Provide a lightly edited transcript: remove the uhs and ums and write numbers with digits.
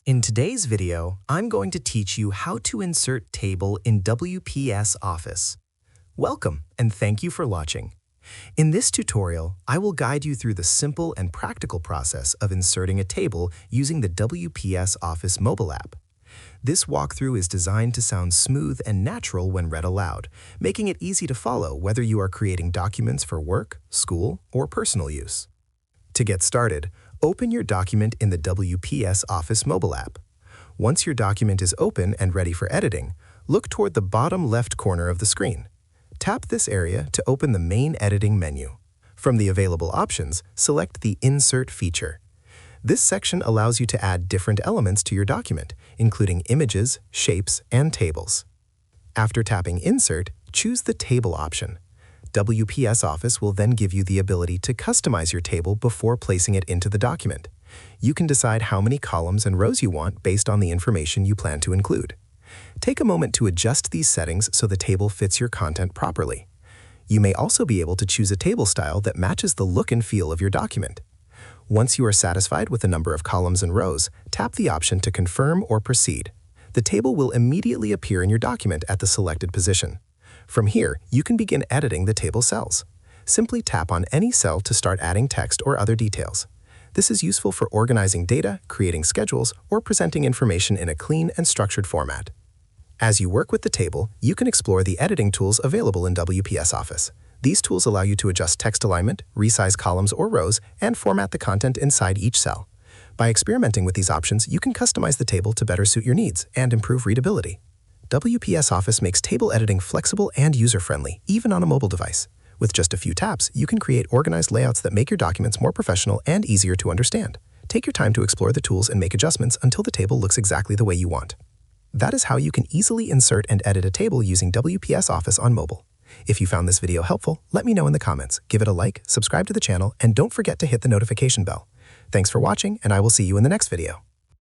In today's video, I'm going to teach you how to insert table in WPS Office. Welcome, and thank you for watching. In this tutorial, I will guide you through the simple and practical process of inserting a table using the WPS Office Mobile app. This walkthrough is designed to sound smooth and natural when read aloud, making it easy to follow whether you are creating documents for work, school, or personal use. To get started, open your document in the WPS Office Mobile app. Once your document is open and ready for editing, look toward the bottom left corner of the screen. Tap this area to open the main editing menu. From the available options, select the Insert feature. This section allows you to add different elements to your document, including images, shapes, and tables. After tapping Insert, choose the Table option. WPS Office will then give you the ability to customize your table before placing it into the document. You can decide how many columns and rows you want based on the information you plan to include. Take a moment to adjust these settings so the table fits your content properly. You may also be able to choose a table style that matches the look and feel of your document. Once you are satisfied with the number of columns and rows, tap the option to confirm or proceed. The table will immediately appear in your document at the selected position. From here, you can begin editing the table cells. Simply tap on any cell to start adding text or other details. This is useful for organizing data, creating schedules, or presenting information in a clean and structured format. As you work with the table, you can explore the editing tools available in WPS Office. These tools allow you to adjust text alignment, resize columns or rows, and format the content inside each cell. By experimenting with these options, you can customize the table to better suit your needs and improve readability. WPS Office makes table editing flexible and user-friendly, even on a mobile device. With just a few taps, you can create organized layouts that make your documents more professional and easier to understand. Take your time to explore the tools and make adjustments until the table looks exactly the way you want. That is how you can easily insert and edit a table using WPS Office on mobile. If you found this video helpful, let me know in the comments, give it a like, subscribe to the channel, and don't forget to hit the notification bell. Thanks for watching, and I will see you in the next video.